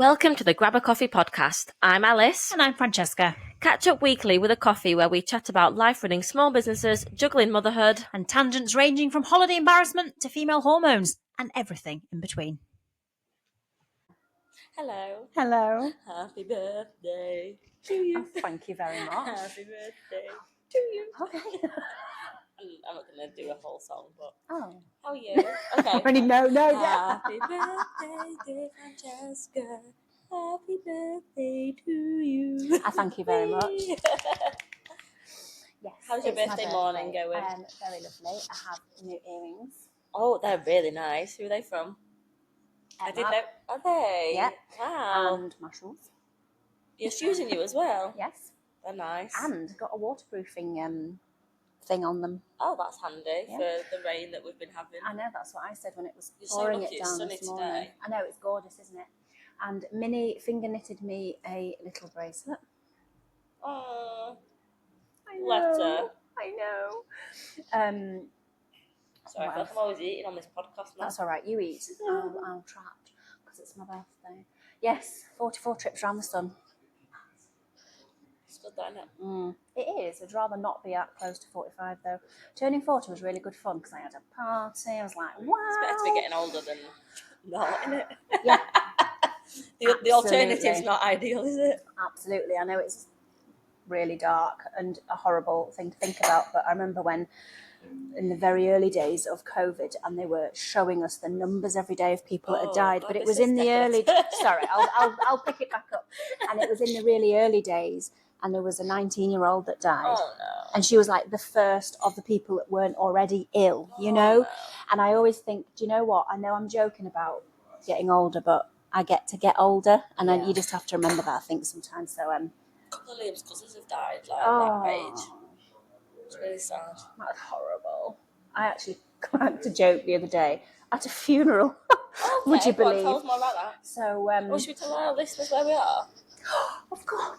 Welcome to the Grab a Coffee podcast. I'm Alice. And I'm Francesca. Catch up weekly with a coffee where we chat about life running small businesses, juggling motherhood, And tangents ranging from holiday embarrassment to female hormones and everything in between. Hello. Hello. Happy birthday to you. Oh, thank you very much. Happy birthday to you. Okay. I'm not going to do a whole song, but Oh. how are you? Okay. Already no. Happy birthday, dear Francesca. Happy birthday to you. I thank you very much. Yes. How's your birthday morning going? Very lovely. I have new earrings. Oh, they're really nice. Who are they from? I didn't know. Are they? Yeah. Wow. And my shoes. Your shoes in you as well? Yes. They're nice. And got a waterproofing thing on them. Oh, that's handy for the rain that we've been having. I know, that's what I said when it was You're pouring so lucky it down it's this sunny morning. today. I know, it's gorgeous, isn't it? And Minnie finger knitted me a little bracelet. Oh, I know. left her. I know. Sorry, I feel like I'm always eating on this podcast now. That's all right. You eat. I'm trapped because it's my birthday. Yes, 44 trips around the sun. It's good, though, isn't it? It is. I'd rather not be that close to 45 though. Turning 40 was really good fun because I had a party. I was like, wow. It's better to be getting older than not, isn't it? Yeah. The alternative's not ideal, is it? Absolutely. I know it's really dark and a horrible thing to think about, but I remember when in the very early days of COVID and they were showing us the numbers every day of people that had died, but it was in the early sorry, I'll pick it back up. And it was in the really early days and there was a 19-year-old that died. Oh, no. And she was like the first of the people that weren't already ill, you know? No. And I always think, do you know what? I know I'm joking about getting older, but I get to get older and you just have to remember that, I think, sometimes. So a couple of Liam's cousins have died that age. It's really sad. That's horrible. I actually cracked a joke the other day at a funeral. Okay, would you believe? Tell us more about that. So, should we tell our listeners where we are? Of course.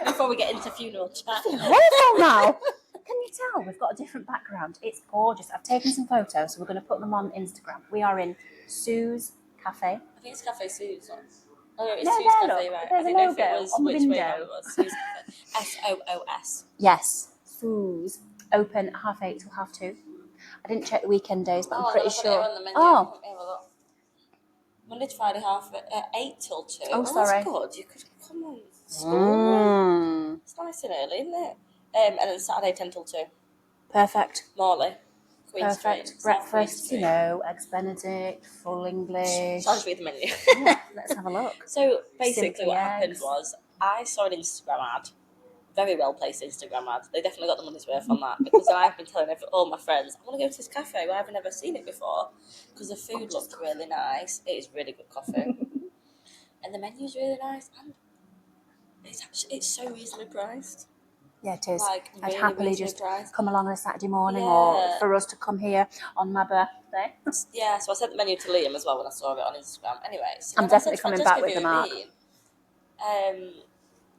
Before we get into funeral chat. Awful now. Can you tell we've got a different background? It's gorgeous. I've taken some photos, so we're going to put them on Instagram. We are in Soos Cafe. I think it's Cafe Soos. Oh, no, it's No, Soos there, Cafe, look. right? There's I didn't a know if it logo was on the which way window. round it was. Soos Cafe. SOOS. Yes, Soos. Open 8:30 till 2:30. I didn't check the weekend days, but I'm pretty sure. On the menu. Let me have a look. Monday to Friday, 8 till 2. Oh, sorry. That's good. You could come on school. It's nice and early, isn't it? And then Saturday, 10 till 2. Perfect. Morley. Queen Perfect. Street. Breakfast, eggs Benedict, full English. I'll just read the menu. Yeah, let's have a look. So basically Simply what eggs. happened was I saw an Instagram ad. Very well placed Instagram ad. They definitely got the money's worth on that because I've been telling all my friends, I want to go to this cafe where I've never seen it before because the food looked really nice. It is really good coffee. And the menu's really nice and it's so reasonably priced. Yeah, it is. Like, I'd really happily just priced. come along on a Saturday morning or for us to come here on my birthday. Yeah, so I sent the menu to Liam as well when I saw it on Instagram. Anyway, so I'm definitely coming back with the mark.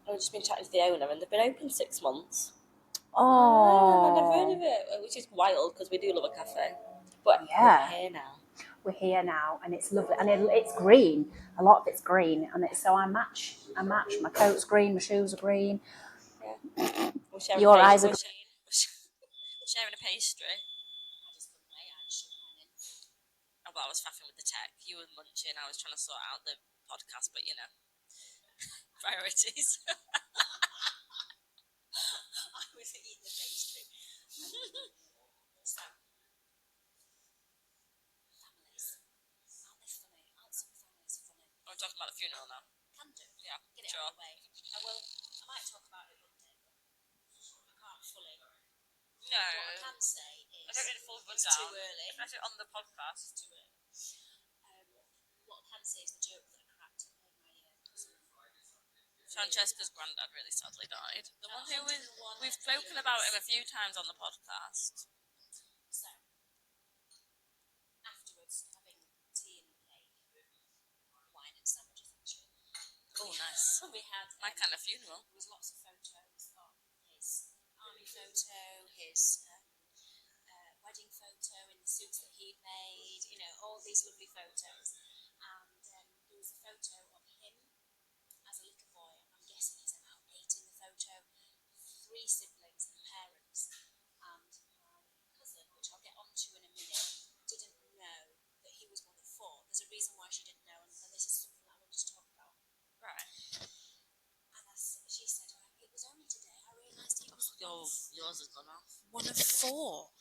I've just been chatting to the owner and they've been open 6 months. Oh. I've never heard of it, which is wild because we do love a cafe. But yeah. we're here now. We're here now and it's lovely and it's green. A lot of it's green and so I match. My coat's green, my shoes are green. Yeah. Your eyes are green. We're sharing a pastry. I was faffing with the tech. You were munching. I was trying to sort out the podcast, but priorities. I was eating the pastry. So, families. Aren't they funny? Aren't some families funny? We're talking about the funeral now. Can do. Yeah, get it out of the way. I might talk about it Monday, but I can't fully. No. What I can say is I don't need a full rundown. It's too early. Especially on the podcast. It's too early. What I can say is the joke that I cracked in my cousin. Francesca's granddad really sadly died. The one who we've spoken about him a few times on the podcast. So, afterwards, having tea and cake, wine and sandwiches actually. Oh, nice. We had my kind of funeral. There was lots of photos of his army photo, his wedding photo in the suits that he'd made, all these lovely photos. And there was a photo of him guessing there's about 8 in the photo, 3 siblings and parents, and my cousin, which I'll get onto in a minute, didn't know that he was one of 4. There's a reason why she didn't know, and this is something that I wanted to talk about. Right. And she said, it was only today I realised he was yours has gone off. One of 4.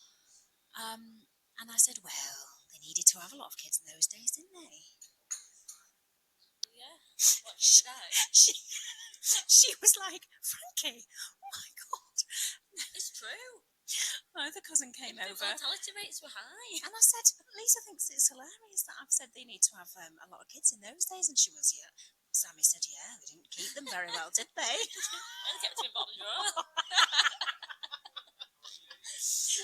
And I said, well, they needed to have a lot of kids in those days, didn't they? Yeah. What did I? She was like, Frankie, oh my God. It's true. My other cousin came over. Mortality rates were high. And I said, Lisa thinks it's hilarious that I've said they need to have a lot of kids in those days. And she was, yeah. Sammy said, yeah, they didn't keep them very well, did they? They kept them in bottom drawer.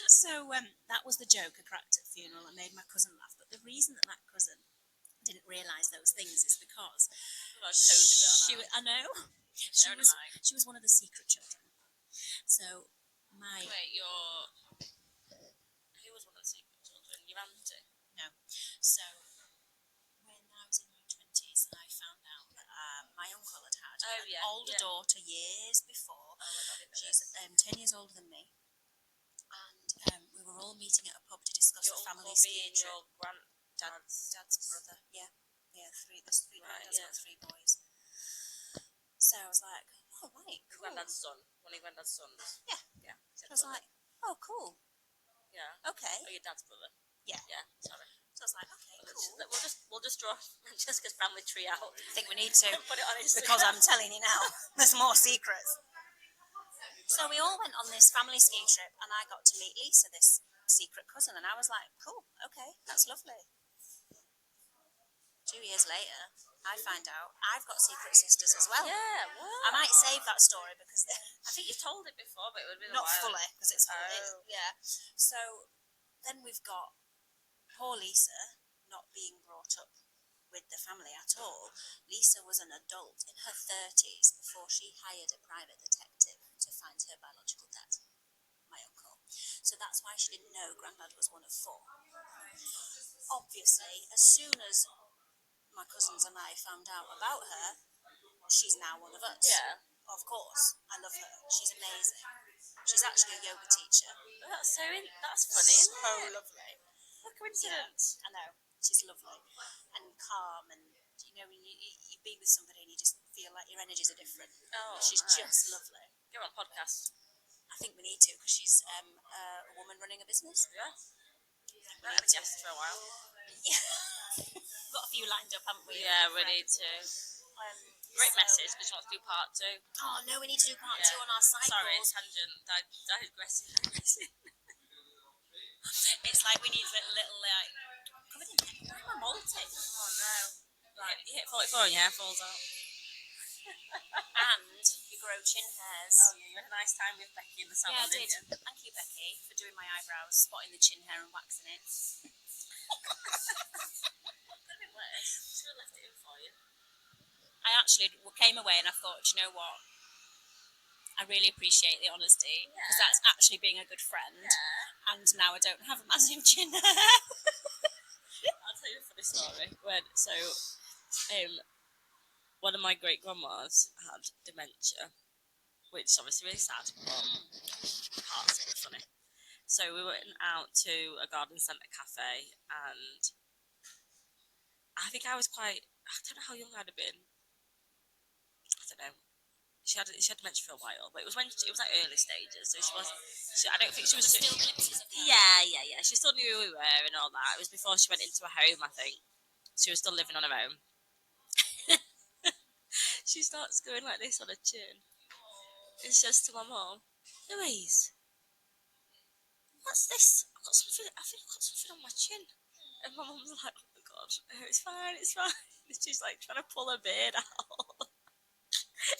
So that was the joke I cracked at the funeral. I made my cousin laugh. But the reason that cousin didn't realise those things is because I know she was one of the secret children. So who was one of the secret children? Your auntie? No. So when I was in my 20s, I found out that my uncle had an older daughter years before. She's 10 years older than me. And we were all meeting at a pub to discuss the family ski trip. Your dad's brother. Yeah. There's 3 granddads got 3 boys. So I was like, oh, right, cool. Granddad's son. One of your granddad's sons. Yeah. So I was like, oh, cool. Yeah. Okay. Oh, your dad's brother. Yeah. Sorry. So I was like, okay, cool. We'll just draw Francesca's family tree out. I think we need to. Put it on Instagram. Because I'm telling you now, there's more secrets. So we all went on this family ski trip, and I got to meet Lisa, this secret cousin, and I was like, cool, okay, that's lovely. 2 years later, I find out I've got secret sisters as well. Yeah, what? I might save that story because I think you've told it before, but it would have been not fully because it's yeah. So then we've got poor Lisa not being brought up with the family at all. Lisa was an adult in her 30s before she hired a private detective to find her biological dad, my uncle. So that's why she didn't know Grandad was one of 4. Obviously, as soon as my cousins and I found out about her, she's now one of us. Yeah. Of course. I love her. She's amazing. She's actually a yoga teacher. That's funny, isn't it? So lovely. What a coincidence. Yeah, I know. She's lovely and calm, and when you be with somebody and you just feel like your energies are different. Oh, she's nice. Just lovely. Get her on podcast. I think we need to because she's a woman running a business. Yeah. We've had a guest for a while. Yeah. We've got a few lined up, haven't we? Yeah, we need to. Great message, but she wants to do part 2. Oh, no, we need to do part 2 on our cycles. Sorry, tangent. Digressing. It's like we need little covered in where am I molting? Oh, no. Right, you hit 44 and your hair falls out. And you grow chin hairs. Oh, yeah, you had a nice time with Becky in the salon, didn't you? Yeah, I did. Thank you, Becky, for doing my eyebrows, spotting the chin hair and waxing it. Could have been worse. Should have left it in for you. I actually came away and I thought, you know what? I really appreciate the honesty because that's actually being a good friend. Yeah. And now I don't have a massive chin hair. I'll tell you a funny story. One of my great grandmas had dementia, which is obviously really sad, but parts of it funny. So we went out to a garden centre cafe, and I think I don't know how young I'd have been. I don't know. She had dementia for a while, but it was like early stages. So I don't think she was still glimpses of her. Yeah. She still knew who we were and all that. It was before she went into a home, I think. She was still living on her own. She starts going like this on her chin and says to my mum, Louise, what's this? I think I've got something on my chin. And my mum's like, oh my God, it's fine. And she's like trying to pull her beard out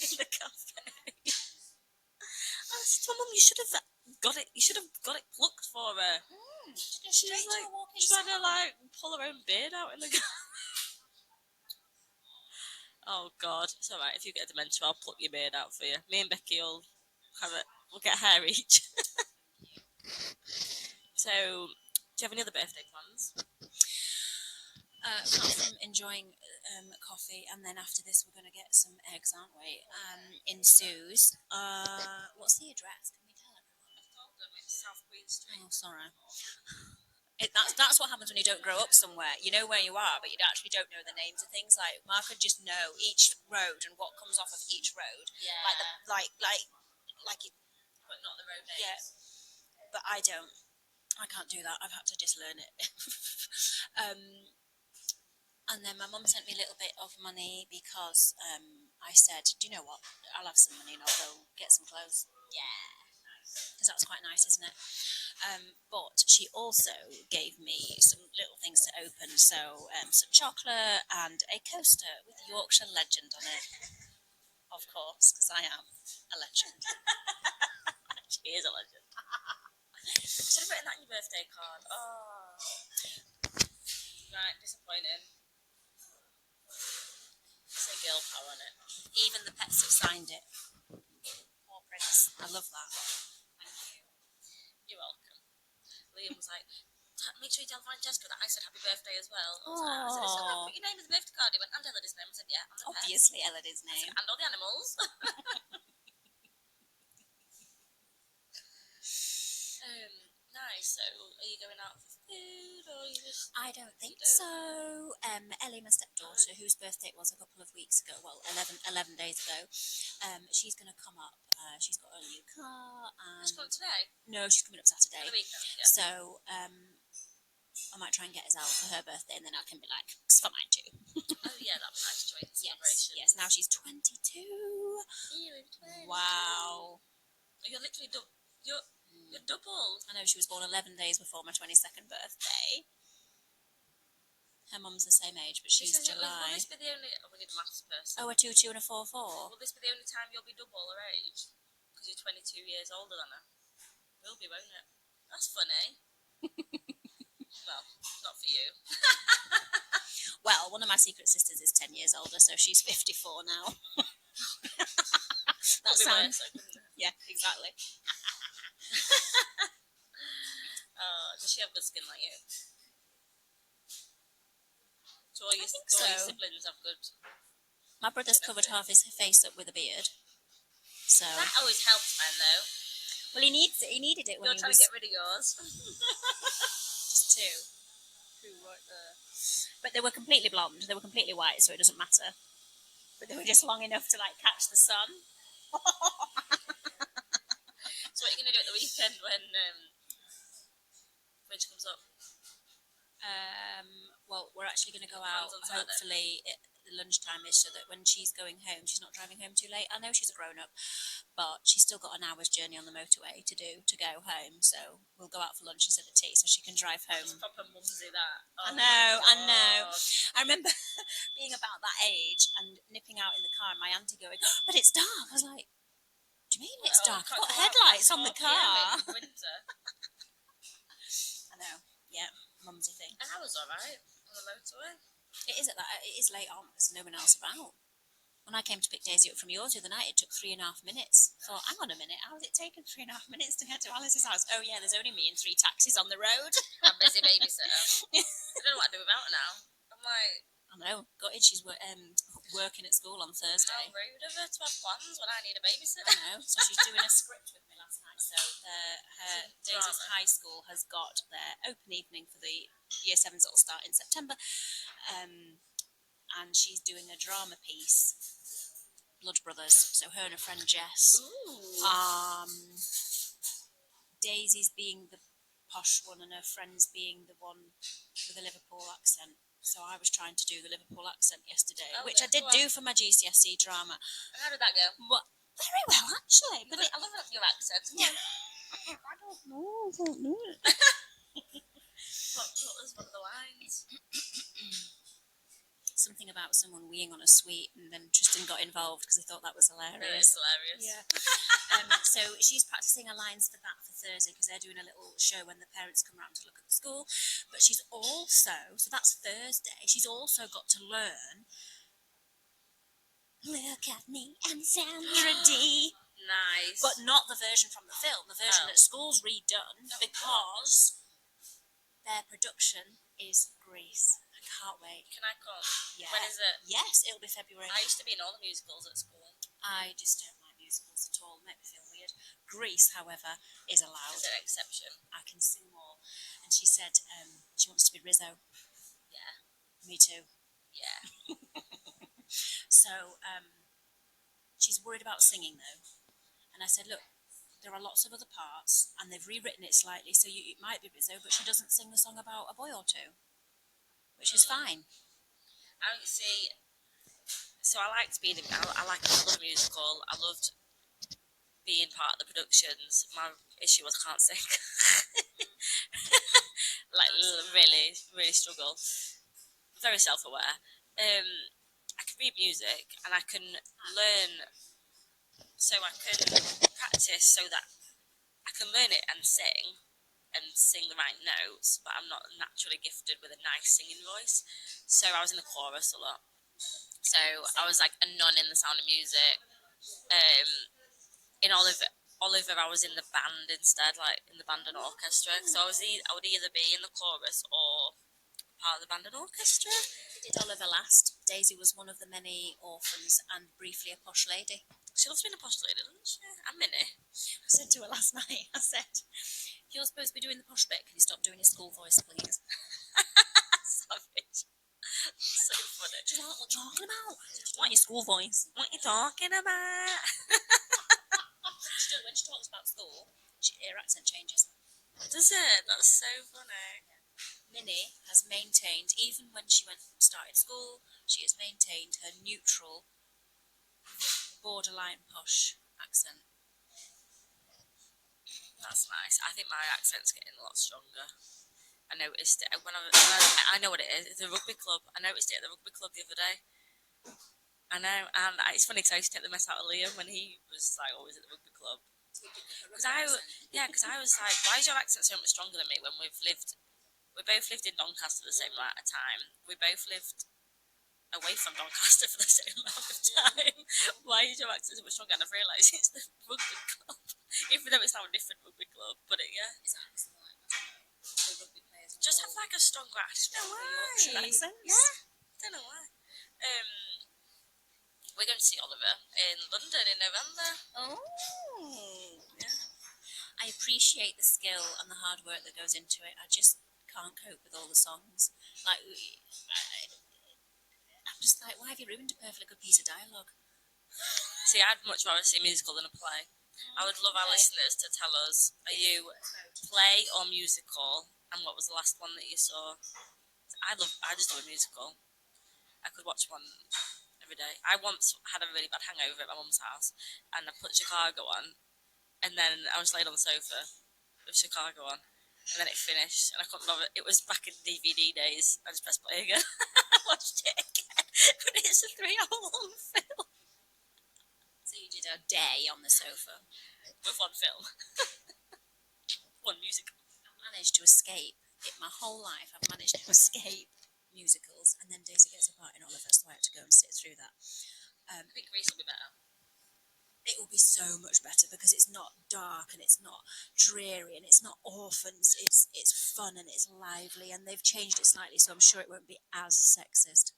in the cafe. I said to my mum, you should have got it plucked for her. She's like trying to pull her own beard out in the cafe. Oh God, it's alright. If you get dementia, I'll pluck your beard out for you. Me and Becky will we'll get a hair each. So, do you have any other birthday plans? Apart from enjoying coffee, and then after this we're going to get some eggs, aren't we? In Soos. What's the address? Can we tell everyone? I've told them it's South Queen Street. Oh, sorry. That's what happens when you don't grow up somewhere. You know where you are, but you actually don't know the names of things. Like Mark could just know each road and what comes off of each road. Yeah. Like But not the road names. Yeah. But I don't. I can't do that. I've had to just learn it. And then my mum sent me a little bit of money because I said, do you know what? I'll have some money and I'll go get some clothes. Yeah. Because that's quite nice, isn't it? But she also gave me some little things to open. So some chocolate and a coaster with Yorkshire Legend on it. Of course, because I am a legend. She is a legend. Should have written that in your birthday card. Oh. Right, disappointing. Say girl power on it. Even the pets have signed it. Poor Prince. I love that. Thank you. You're welcome. Liam was like, make sure you tell Francesca that I said happy birthday as well. I said, it's all right, put your name in the birthday card. He went, and Elodie's name. I said, yeah, and the Obviously Elodie's name. And all the animals. Nice. So, are you going out for food, or are you just... I don't think so. Ellie, my stepdaughter, whose birthday it was a couple of weeks ago, well, 11 days ago, she's going to come up. She's got a new car. She's coming today? No, she's coming up Saturday. For the weekend, yeah. So, I might try and get us out for her birthday, and then I can be like, it's for mine too. Oh, yeah, that'd be nice to join the celebration. Yes, now she's 22. You're 22. Wow. You're literally you're double. I know, she was born 11 days before my 22nd birthday. Her mum's the same age, but she's July. Will this be the only... Oh, we need a maths person. Oh, a 2-2 and a 4-4. Will this be the only time you'll be double her age? Because you're 22 years older than her. Will be, won't it? That's funny. Well, not for you. Well, one of my secret sisters is 10 years older, so she's 54 now. That sounds... Yeah, exactly. Does she have good skin like you? So all your siblings have good... My brother's covered half his face up with a beard. So that always helps, man, though. Well, he needs it. He needed it when You're he trying was... to get rid of yours. Just two. Two right there. But they were completely blonde. They were completely white, so it doesn't matter. But they were just long enough to, like, catch the sun. So what are you going to do at the weekend when she comes up? Well, we're actually going to go out, hopefully, the lunchtime is so that when she's going home, she's not driving home too late. I know she's a grown-up, but she's still got an hour's journey on the motorway to go home, so we'll go out for lunch instead of tea so she can drive home. It's proper mumsy, that. Oh, I know. I remember being about that age and nipping out in the car and my auntie going, but it's dark. I was like, what do you mean it's dark? I've got headlights on the car. In winter. I know, yeah, mumsy thing. An hour's alright on the motorway. It is late on because no one else about. When I came to pick Daisy up from yours the other night, it took 3.5 minutes. I thought, hang on a minute, how has it taken 3.5 minutes to get to Alice's house? Oh yeah, there's only me and 3 taxis on the road. I'm a busy babysitter. I don't know what to do without her now. I'm like... I know, gutted she's working at school on Thursday. How rude of her to have plans when I need a babysitter. I know, so she's doing a script with me last night. So her Daisy's high school has got their open evening for the Year 7s that will start in September. And she's doing a drama piece, Blood Brothers. So her and her friend Jess. Ooh. Daisy's being the posh one and her friend's being the one with a Liverpool accent. So I was trying to do the Liverpool accent yesterday, which I did do for my GCSE drama. And how did that go? Well, very well, actually. But I love your accent. Yeah. I don't know it. What was one of the lines? Something about someone weeing on a sweet, and then Tristan got involved because he thought that was hilarious. No, it's hilarious. Yeah. So she's practicing her lines for that for Thursday because they're doing a little show when the parents come round to look at the school. But she's also, so that's Thursday, she's also got to learn Look at me and Sandra D. Nice. But not the version from the film, the version that school's redone because their production is Grease. I can't wait. Can I come? Yeah. When is it? Yes, it'll be February. I used to be in all the musicals at school. I just don't like musicals at all. Make me feel weird. Grease, however, is allowed. Is an exception. I can sing more. And she said she wants to be Rizzo. Yeah. Me too. Yeah. So she's worried about singing though. And I said, look, there are lots of other parts, and they've rewritten it slightly, so it might be Rizzo, but she doesn't sing the song about a boy or two, which is fine. I don't see. So I liked being. I love a musical. I loved being part of the productions. My issue was I can't sing. Like really, really struggle. Very self-aware. I can read music and I can learn. So I can practice so that I can learn it and sing the right notes, but I'm not naturally gifted with a nice singing voice. So I was in the chorus a lot. So I was like a nun in The Sound of Music. In Oliver, I was in the band instead, like in the band and orchestra. So I would either be in the chorus or part of the band and orchestra. We did Oliver last. Daisy was one of the many orphans and briefly a posh lady. She loves being a posh lady, doesn't she? And Minnie. I said to her last night, I said, you're supposed to be doing the posh bit. Can you stop doing your school voice, please? Savage. So funny. She's like, what are you talking about? What your school voice? What are you talking about? When she talks about school, her accent changes. Does it? That's so funny. Minnie has maintained, even when she started school, she has maintained her neutral, borderline posh accent. That's nice. I think my accent's getting a lot stronger. I noticed it when I know what it is. It's a rugby club. I noticed it at the rugby club the other day. I know, and it's funny because I used to take the mess out of Liam when he was like always at the rugby club. Because I was like, why is your accent so much stronger than me when we both lived in Doncaster the same amount of time. We both lived away from Doncaster for the same amount of time. Why is your accent so much stronger? And I've realised it's the rugby club, even though it's now a different rugby club. But yeah, is that like the rugby players just have like a stronger accent? No way. Yeah, don't know why. We're going to see Oliver in London in November. Oh, yeah. I appreciate the skill and the hard work that goes into it. I just can't cope with all the songs. Like, I'm just like, why have you ruined a perfectly good piece of dialogue? See, I'd much rather see a musical than a play. I would love our listeners to tell us, are you play or musical? And what was the last one that you saw? I just love a musical. I could watch one every day. I once had a really bad hangover at my mum's house, and I put Chicago on, and then I was laid on the sofa with Chicago on, and then it finished, and I couldn't love it. It was back in DVD days. I just pressed play again. I watched it again, but it's a 3-hour-long film. So you did a day on the sofa with one film, one musical. I managed to escape it my whole life. I've managed to escape musicals, and then Daisy gets a part in Oliver, so I had to go and sit through that. I think Grease will be better. It will be so much better because it's not dark and it's not dreary and it's not orphans. It's fun and it's lively, and they've changed it slightly, so I'm sure it won't be as sexist.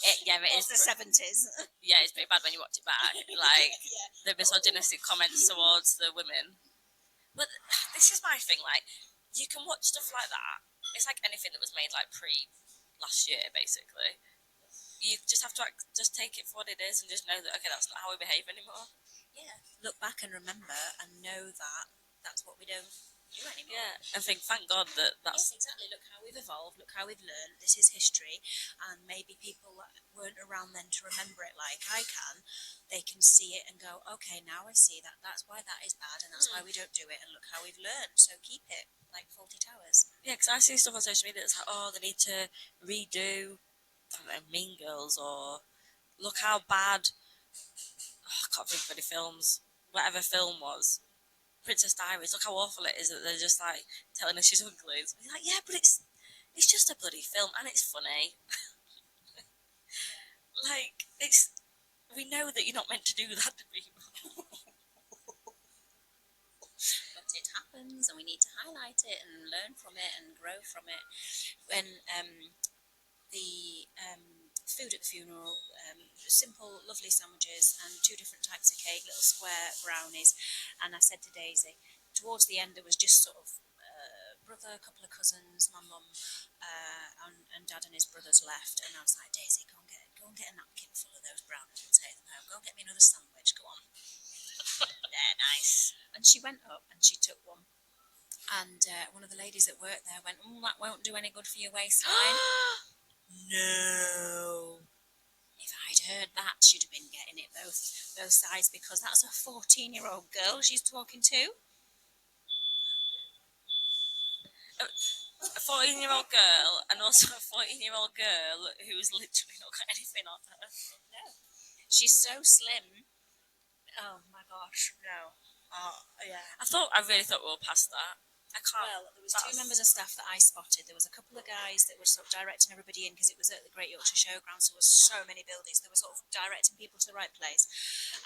It is the 70s. Yeah, it's pretty bad when you watch it back. Like the misogynistic comments towards the women. But this is my thing. Like, you can watch stuff like that. It's like anything that was made like pre last year, basically. You just have to just take it for what it is and just know that, okay, that's not how we behave anymore. Yeah. Look back and remember and know that that's what we don't do anymore. Yeah, and think, thank God that's... Yes, exactly. Look how we've evolved. Look how we've learned. This is history. And maybe people that weren't around then to remember it like I can, they can see it and go, okay, now I see that. That's why that is bad and that's why we don't do it. And look how we've learned. So keep it like Faulty Towers. Yeah, because I see stuff on social media that's like, oh, they need to redo... I don't know, Mean Girls, or look how bad. I can't think of any films. Whatever film was, Princess Diaries. Look how awful it is that they're just like telling us she's ugly. It's like, yeah, but it's just a bloody film and it's funny. Like we know that you're not meant to do that to people. But it happens, and we need to highlight it and learn from it and grow from it. When the food at the funeral, simple, lovely sandwiches and 2 different types of cake, little square brownies. And I said to Daisy, towards the end there was just sort of brother, a couple of cousins, my mum, and Dad and his brothers left. And I was like, Daisy, go and get a napkin full of those brownies and take them home. Go and get me another sandwich. Go on. They're nice. And she went up and she took one. And one of the ladies that worked there went, that won't do any good for your waistline. No. If I'd heard that, she'd have been getting it both sides, because that's a 14-year-old girl she's talking to. A 14-year-old girl, and also a 14-year-old girl who's literally not got anything on her. No. She's so slim. Oh my gosh, no. Oh, yeah. I really thought we were past that. I can't. Well, there was 2 members of staff that I spotted. There was a couple of guys that were sort of directing everybody in, because it was at the Great Yorkshire Showgrounds, so there was so many buildings. They were sort of directing people to the right place.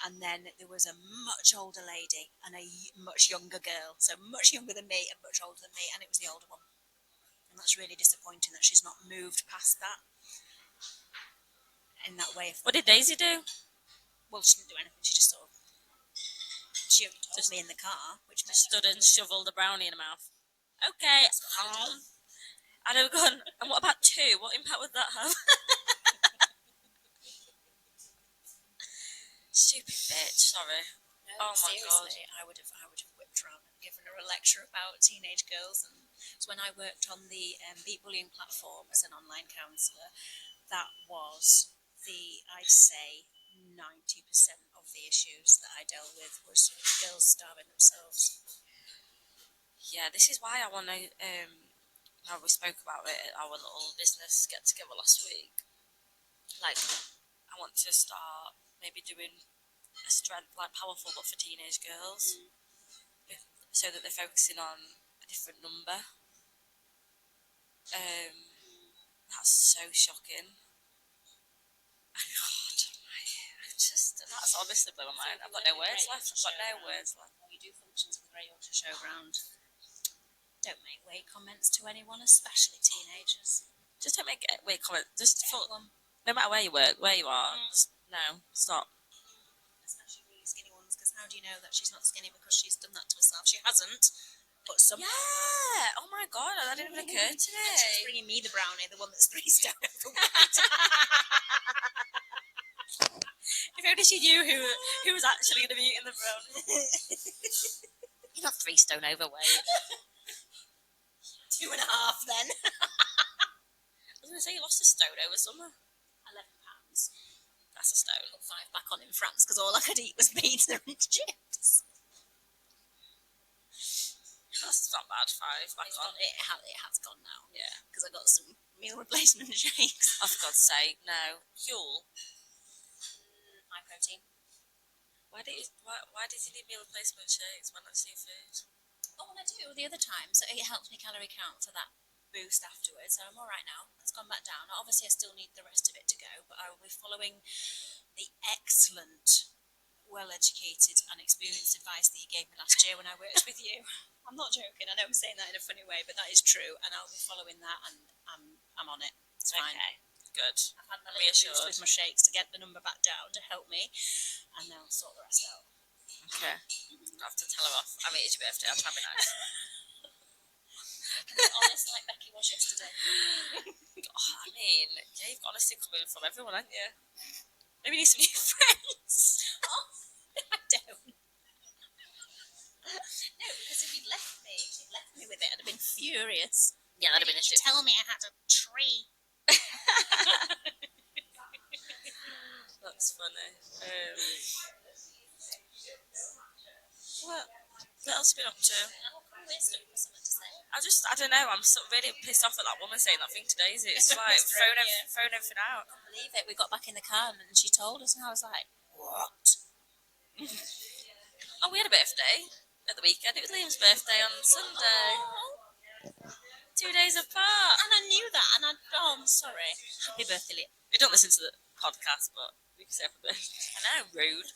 And then there was a much older lady and a much younger girl. So much younger than me and much older than me, and it was the older one. And that's really disappointing that she's not moved past that in that way. What did Daisy do? Well, she didn't do anything. She just sort of... She told me in the car, which just stood and shoveled a brownie in her mouth. Okay, I'd have gone, and what about 2? What impact would that have? Stupid bitch, sorry. No, oh my seriously, God. I would have whipped around and given her a lecture about teenage girls. And so when I worked on the Beat Bullying platform as an online counsellor, that was I'd say 90% of the issues that I dealt with was girls starving themselves. Yeah, this is why I want to, how we spoke about it at our little business get together last week. Like, I want to start maybe doing a strength, like powerful but for teenage girls, so that they're focusing on a different number. That's so shocking. God, that's honestly blowing my mind. I've got no words left. When you do functions at the Great Yorkshire Showground, don't make weight comments to anyone, especially teenagers. Just don't make weight comments. No matter where you work, where you are, just no, stop. Especially really skinny ones, because how do you know that she's not skinny because she's done that to herself? She hasn't. But some. Yeah. Oh my God, that didn't even occur to me. She's bringing me the brownie, the one that's 3 stone overweight. If only she knew who was actually going to be eating the brownie. You're not 3 stone overweight. 2.5 then. I was going to say you lost a stone over summer. 11 pounds. That's a stone. I put 5 back on in France because all I could eat was pizza and chips. That's not bad. 5 back on. It has gone now. Yeah. Because I got some meal replacement shakes. Oh, for God's sake, no. Fuel. High protein. Why did you need meal replacement shakes when I see food? Oh, well, I do the other time, so it helps me calorie count for that boost afterwards. So I'm all right now. It's gone back down. Obviously, I still need the rest of it to go, but I will be following the excellent, well-educated and experienced advice that you gave me last year when I worked with you. I'm not joking. I know I'm saying that in a funny way, but that is true, and I'll be following that, and I'm on it. It's fine. Okay. Good. I've had my little boost with my shakes to get the number back down to help me, and then I'll sort the rest out. Okay. I have to tell her off. I mean, it's your birthday. I'll try and be nice. Honest like Becky was yesterday. I mean, yeah, you've got honesty coming from everyone, haven't you? Maybe you need some new friends. Oh, I don't. No, because if you'd left me with it, I'd have been furious. Yeah, that'd have been a shit. Tell me I had a tree. That's funny. What else have you been up to? I don't know. I'm sort of really pissed off at that woman saying that thing today. It's like throwing everything out. I can't believe it. We got back in the car and she told us, and I was like, what? Oh, we had a birthday at the weekend. It was Liam's birthday on Sunday. Oh. 2 days apart. And I knew that, and I'm sorry. Happy birthday, Liam. You don't listen to the podcast, but we can say happy birthday. I know, rude.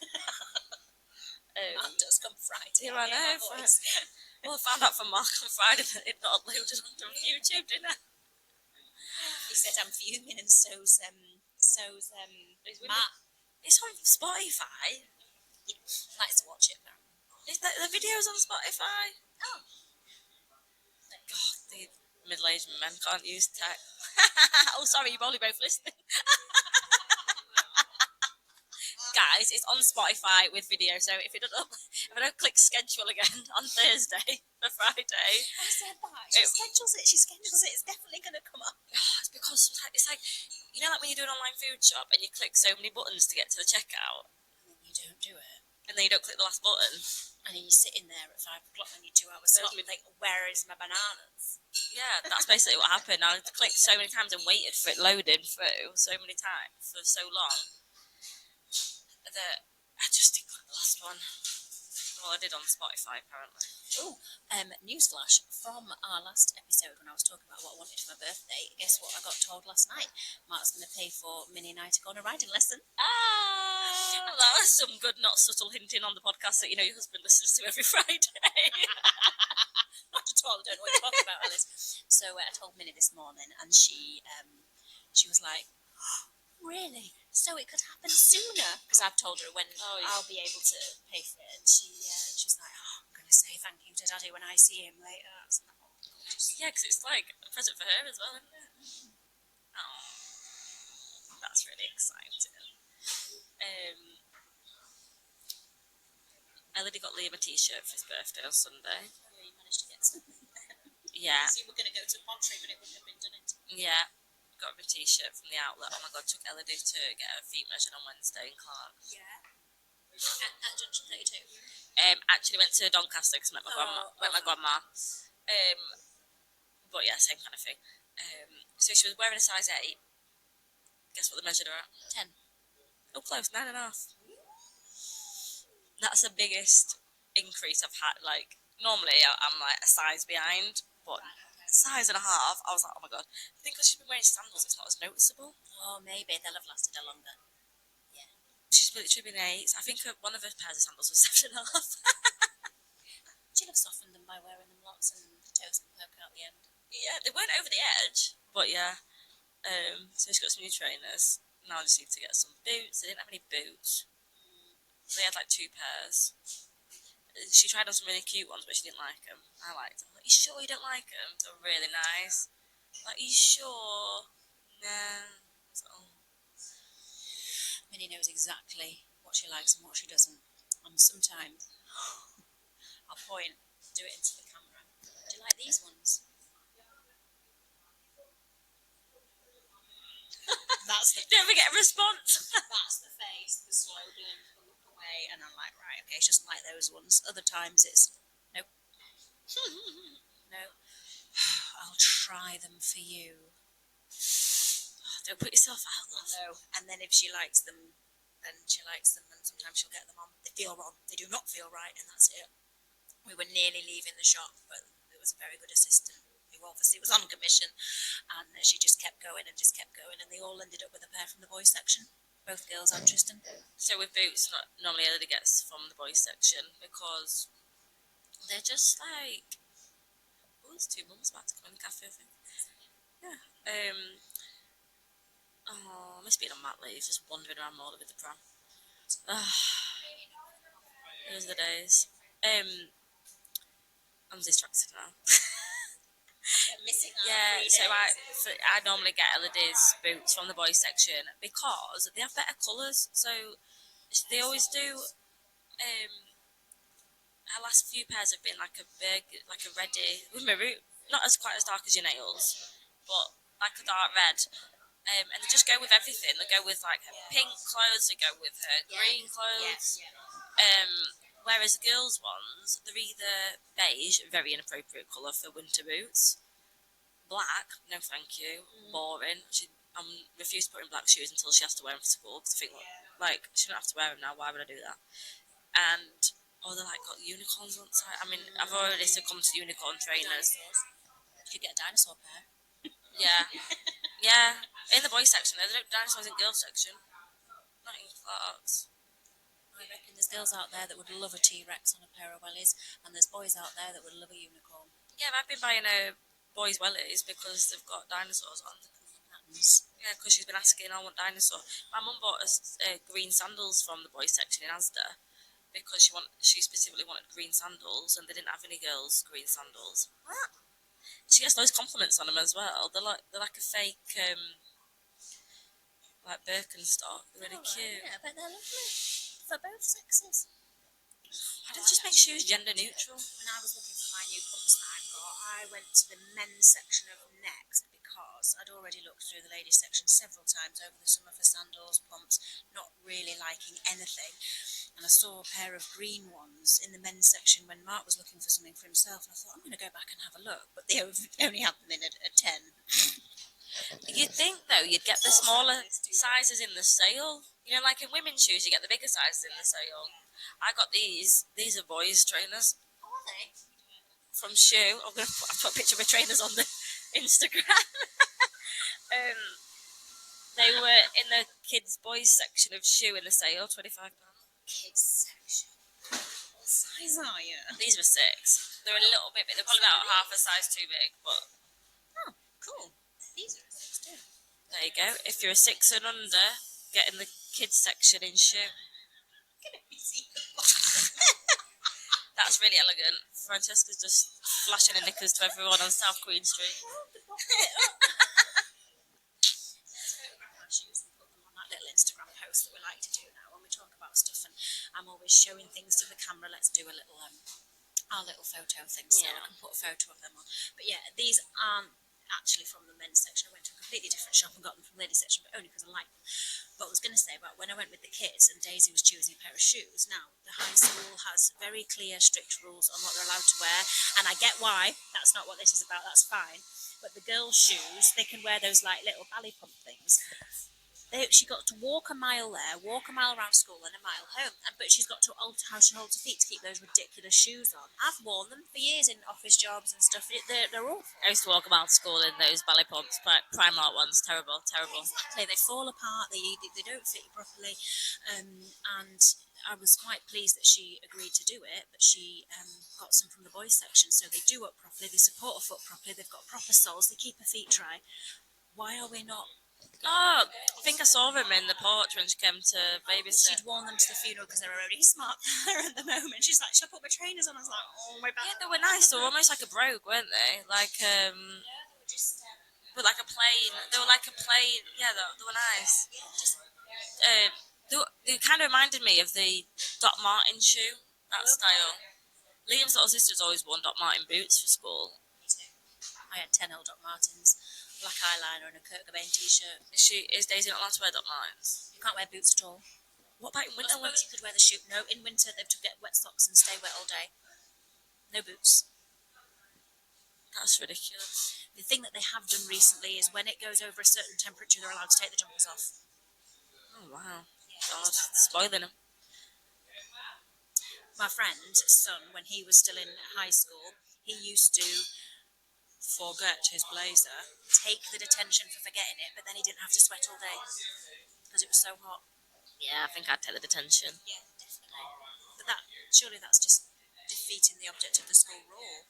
That does come Friday. Yeah, I know. Well, I found out from Mark on Friday that it not uploaded onto YouTube, didn't I? He said I'm fuming, and so's Matt. It's on Spotify. Likes to watch it now. The video's on Spotify. Oh. God, the middle-aged men can't use tech. Oh, sorry, you're probably both listening. Guys, it's on Spotify with video, so if I don't click schedule again on Thursday for Friday. I said that. She schedules it. It's definitely going to come up. It's because it's like, you know, like when you do an online food shop and you click so many buttons to get to the checkout. And then you don't do it. And then you don't click the last button. And then you're sitting there at 5 o'clock and you're 2 hours slot and think, where is my bananas? Yeah, that's basically what happened. I clicked so many times and waited for it loading through so many times for so long that I just didn't click the last one. Well, I did on Spotify, apparently. Oh, newsflash from our last episode when I was talking about what I wanted for my birthday. Guess what I got told last night? Mark's going to pay for Minnie and I to go on a riding lesson. Ah, that was some good, not subtle hinting on the podcast that, you know, your husband listens to every Friday. Not at all. I don't know what you're talking about, Alice. So I told Minnie this morning, and she was like, really? So it could happen sooner? Because I've told her when I'll be able to pay for it. And she was like, I'm going to say thank you to Daddy when I see him later. I was like, oh, yeah, because it's like a present for her as well, isn't it? Oh, that's really exciting. Elodie got Liam a t-shirt for his birthday on Sunday. yeah, you managed to get something. Yeah. So you were going to go to the pottery, but it wouldn't have been done in time. Yeah. Got him a t-shirt from the outlet. Oh my god, took Elodie to get her feet measured on Wednesday in Clark. Yeah. At Junction 32. Actually went to Doncaster because I met my grandma. But yeah, same kind of thing. So she was wearing a size 8. Guess what they measured her at? 10. Oh, close, 9.5. That's the biggest increase I've had. Like, normally I'm like a size behind, but size and a half, I was like, oh my god. I think because she's been wearing sandals, it's not as noticeable. Oh, maybe they'll have lasted her longer. Yeah. She's literally been 8. I think one of her pairs of sandals was 7.5. She'll have softened them by wearing them lots and the toes can poke out the end. Yeah, they weren't over the edge, but yeah. So she's got some new trainers. Now I just need to get some boots. They didn't have any boots. They had like 2 pairs. She tried on some really cute ones, but she didn't like them. I liked them. Like, you sure you don't like them? They're really nice. Like, you sure? Nah. So, Minnie knows exactly what she likes and what she doesn't. And sometimes I'll point, do it into the camera. Do you like these ones? That's the never get a response. That's the face, the slow blink, the look away, and I'm like, right, okay, she doesn't like those ones. Other times it's, nope. No. I'll try them for you. Don't put yourself out, love. No. And then if she likes them, then she likes them, and sometimes she'll get them on. They feel wrong. They do not feel right, and that's it. We were nearly leaving the shop, but there was a very good assistant who obviously was on commission, and she just kept going, and they all ended up with a pair from the boys section. Both girls and Tristan. So with boots, normally Elodie gets from the boys section because they're just like, oh, there's 2 mums about to come in the cafe, I think. Yeah. Oh, I miss being on mat leave, just wandering around Morley with the pram. Those are the days. I'm distracted now. Missing out. Yeah, so I normally get Elodie's boots from the boys section because they have better colours. So they always do. Her last few pairs have been like a reddy with maroon, not as quite as dark as your nails, but like a dark red. And they just go with everything. They go with like her pink clothes. They go with her green clothes. Whereas the girls' ones, they're either beige, very inappropriate colour for winter boots. Black, no thank you. Boring. I refuse to put in black shoes until she has to wear them for school because I think, like, she don't have to wear them now. Why would I do that? And they're like got unicorns on the side. I mean, I've already succumbed to unicorn trainers. You could get a dinosaur pair. Yeah, yeah. In the boys section, there's no dinosaurs in girls section. Not in Clark's. I reckon there's girls out there that would love a T-Rex on a pair of wellies, and there's boys out there that would love a unicorn. Yeah, I've been buying boys' wellies because they've got dinosaurs on. Patterns. Yeah, because she's been asking, I want dinosaur. My mum bought us green sandals from the boys section in Asda because she specifically wanted green sandals, and they didn't have any girls' green sandals. What? She gets those compliments on them as well. They're like a fake like Birkenstock. They're really cute. Yeah, but they're lovely for both sexes. Why don't they just make shoes gender neutral? When I was looking for my new pumps that I've got, I went to the men's section of Next because I'd already looked through the ladies section several times over the summer for sandals, pumps, not really liking anything. And I saw a pair of green ones in the men's section when Mark was looking for something for himself, and I thought, I'm going to go back and have a look. But they only had them in a 10. You'd think, though, you'd get the smaller sizes in the sale. You know, like in women's shoes, you get the bigger sizes in the sale. I got these. These are boys' trainers. Oh, are they? From Shoe. I've put a picture of my trainers on the Instagram. They were in the kids' boys section of Shoe in the sale, £25. Kids section. What size are you? These were 6. They're a little bit big. They're probably about half a size too big, but... Oh, cool. These are 6 too. There you go. If you're a 6 and under, get in the kids section in Shoe. That's really elegant. Francesca's just flashing her knickers to everyone on South Queen Street. Shoes and put them on that little Instagram post that we like to do now when we talk about stuff, and I'm always showing things to the camera. Let's do a little our little photo thing, so I can put a photo of them on. But yeah, these aren't actually from the men's section. I went to a completely different shop and got them from the ladies section, but only because I like them. But I was going to say about when I went with the kids and Daisy was choosing a pair of shoes. Now the high school has very clear, strict rules on what they're allowed to wear, and I get why. That's not what this is about. That's fine. But the girls' shoes, they can wear those like little ballet pump things. She got to walk a mile there, walk a mile around school, and a mile home. But she's got to alter how she holds her feet to keep those ridiculous shoes on. I've worn them for years in office jobs and stuff. They're awful. I used to walk about school in those ballet pumps, Primark ones. Terrible, terrible. Exactly. They fall apart. They don't fit you properly. And I was quite pleased that she agreed to do it, but she got some from the boys section, so they do up properly, they support her foot properly, they've got proper soles, they keep her feet dry. Why are we not? Oh, I think I saw them in the porch when she came to babysit. She'd worn them to the funeral because they're already smart there at the moment. She's like, should I put my trainers on? I was like, oh, my back. Yeah, they were nice. They were almost like a brogue, weren't they? Like, but like a plain. They were like a plain. Yeah, they were nice. They kind of reminded me of the Doc Martin shoe, that style. Liam's little sister's always worn Doc Martin boots for school. Me too. I had 10 old Doc Martens, black eyeliner and a Kurt Cobain t-shirt. Is Daisy not allowed to wear Doc Martens? You can't wear boots at all. What about in winter? I suppose you could wear the shoe. No, in winter they've to get wet socks and stay wet all day. No boots. That's ridiculous. The thing that they have done recently is when it goes over a certain temperature, they're allowed to take the jumpers off. Oh, wow. God, spoiling them. My friend's son, when he was still in high school, he used to forget his blazer, take the detention for forgetting it, but then he didn't have to sweat all day because it was so hot. Yeah, I think I'd take the detention. Yeah, definitely. But surely that's just defeating the object of the school rule.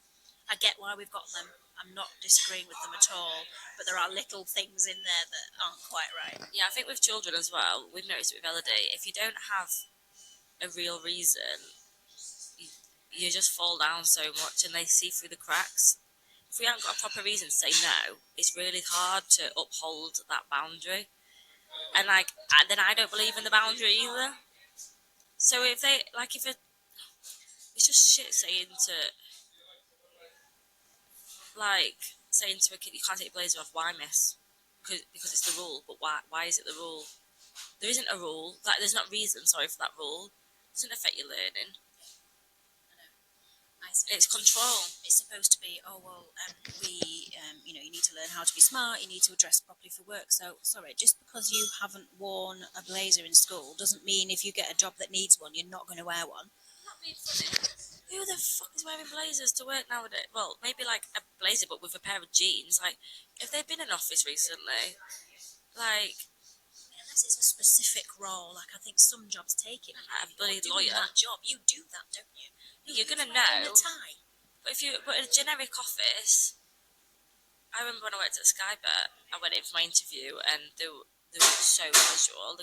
I get why we've got them. I'm not disagreeing with them at all, but there are little things in there that aren't quite right. Yeah, I think with children as well, we've noticed it with Elodie, if you don't have a real reason, you just fall down so much and they see through the cracks. If we haven't got a proper reason to say no, it's really hard to uphold that boundary. And then I don't believe in the boundary either. So it's just shit saying to a kid, you can't take your blazer off. Why, miss? Because it's the rule. But why is it the rule? There isn't a rule. There's not reason. Sorry for that rule. It doesn't affect your learning. It's control. It's supposed to be, you need to learn how to be smart, you need to dress properly for work. So, sorry, just because you haven't worn a blazer in school doesn't mean if you get a job that needs one, you're not going to wear one. Not being funny. Who the fuck is wearing blazers to work nowadays? Well, maybe like a blazer but with a pair of jeans. Like, if they've been in office recently, like... Unless it's a specific role. Like, I think some jobs take it. A bloody lawyer. That job, you do that, don't you? You're gonna wearing know. a tie. But in a generic office, I remember when I worked at Skybet, I went in for my interview and they were so casual.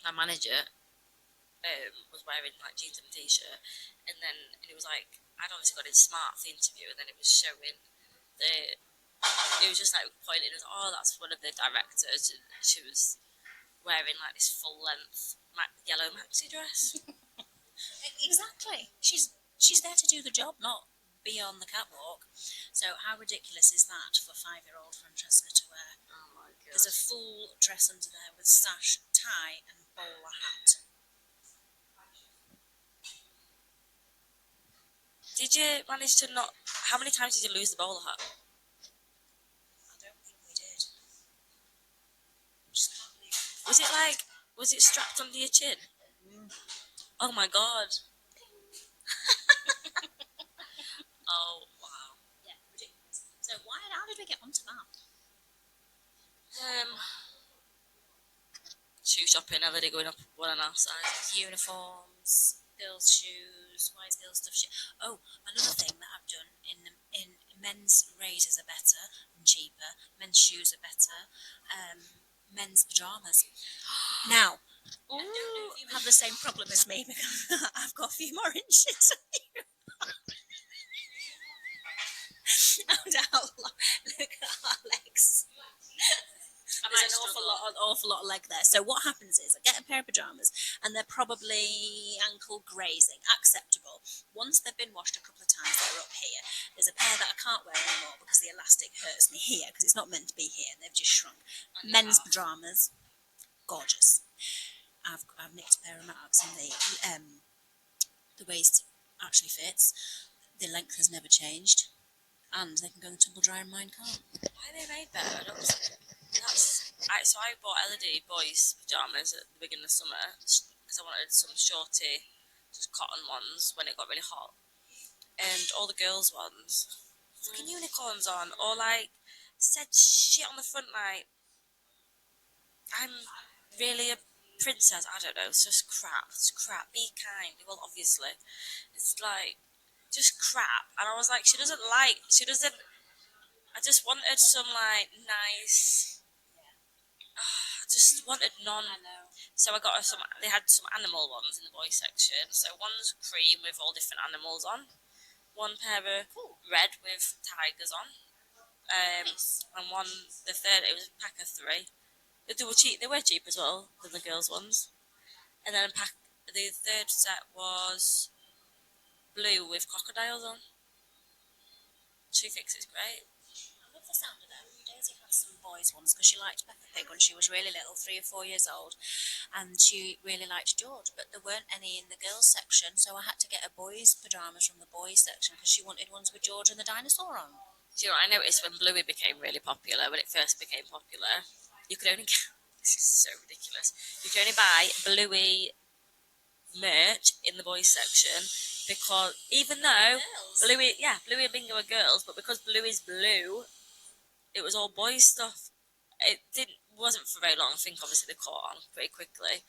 My manager was wearing like jeans and a t-shirt, and it was like I'd obviously got in smart for the interview, and then it was showing the. It was just like pointing. It was that's one of the directors, and she was wearing like this full length yellow maxi dress. Exactly. She's there to do the job, not be on the catwalk. So how ridiculous is that for 5-year-old Francesca to wear? Oh my god! There's a full dress under there with sash, tie, and bowler hat. Did you manage to not? How many times did you lose the bowler hat? I don't think we did. Just can't believe it. Was it strapped under your chin? Oh my god! Oh wow! Yeah, ridiculous. So how did we get onto that? Shoe shopping. Are they going up one and a half size? Uniforms, girls' shoes. Why is girls' stuff shit? Oh, another thing that I've done in men's razors are better and cheaper. Men's shoes are better. Men's pajamas. Now, I don't know if you have the same problem as me because I've got a few more inches than you. Look at our legs. There's an awful lot of leg there. So what happens is I get a pair of pajamas and they're probably ankle grazing, acceptable. Once they've been washed a couple of times, they're up here. There's a pair that I can't wear anymore because the elastic hurts me here because it's not meant to be here and they've just shrunk. Men's pajamas, gorgeous. I've nicked a pair of Marks and the waist actually fits. The length has never changed. And they can go in the tumble dryer and mine can't. Why are they made better? So I bought LED boys pajamas at the beginning of summer because I wanted some shorty, just cotton ones when it got really hot, and all the girls' ones, fucking unicorns on, or like said shit on the front like I'm really a princess. I don't know. It's just crap. It's crap. Be kind. Well, obviously, it's like just crap. And I was like, she doesn't. I just wanted some like nice. I just wanted none. I know. So I got some. They had some animal ones in the boys section. So one's cream with all different animals on. One pair of red with tigers on. Nice. And the third, it was a pack of 3. They were cheap. They were cheap as well than the girls' ones. And then the third set was blue with crocodiles on. She thinks it's great. I love the sound of them. Daisy had some boys' ones because she liked Peppa Pig when she was really little, 3 or 4 years old, and she really liked George, but there weren't any in the girls' section, so I had to get a boys' pyjamas from the boys' section because she wanted ones with George and the dinosaur on. Do you know what I noticed when Bluey became really popular, when it first became popular, you could only get, this is so ridiculous, you could only buy Bluey merch in the boys section because even though Bluey and Bingo are girls, but because Bluey's blue, it was all boys stuff. It wasn't for very long. I think obviously they caught on pretty quickly.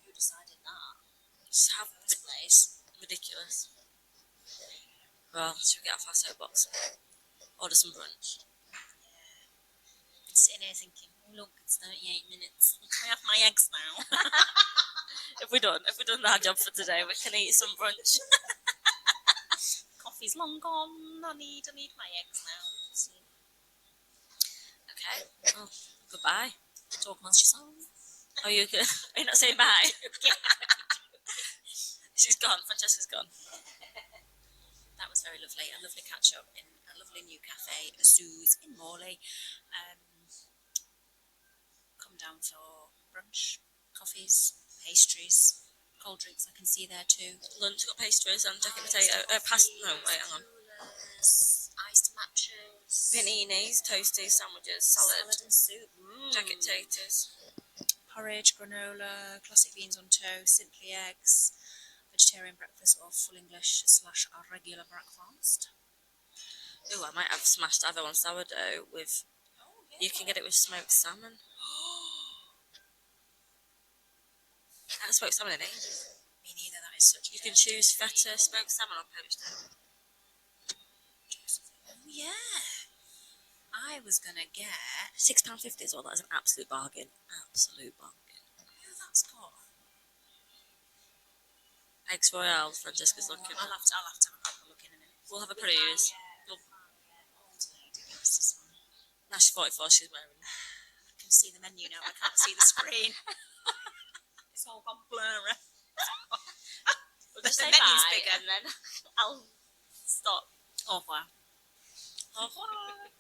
Who decided that? Just how Place. ridiculous. Well, should we get off our soapbox? Order some brunch. I've been sitting here thinking, oh look, it's 38 minutes. Can I have my eggs now? If we've done our job for today, we can eat some brunch. Coffee's long gone. I need my eggs now. Okay. Well, goodbye. Talk amongst yourselves. Are you not saying bye? She's gone. Francesca's gone. That was very lovely. A lovely catch up in a lovely new cafe, Soos in Morley. Come down for brunch, coffees, pastries, cold drinks. I can see there too. Lunch, got pastries and jacket potato. No, wait, hang on. Iced matchas, Paninis, toasties, sandwiches, salad and soup, jacket potatoes, porridge, granola, classic beans on toast, simply eggs, vegetarian breakfast or full English / a regular breakfast. Oh, I might have smashed either on sourdough with. You can get it with smoked salmon. had smoked salmon in ages. Me neither. That is such. You can choose feta, smoked salmon, or poached egg. Oh yeah. I was gonna get. £6.50 as well. That is an absolute bargain. Absolute bargain. Who that's got? Eggs Royale. Francesca's looking. I'll have to have a proper look in a minute. We'll have a peruse. Old lady glasses on. Now she's 44. She's wearing. I can see the menu now. I can't see the screen. It's all gone blurry. We'll just The say menu's bye bigger. and then I'll stop. Au revoir. Au revoir.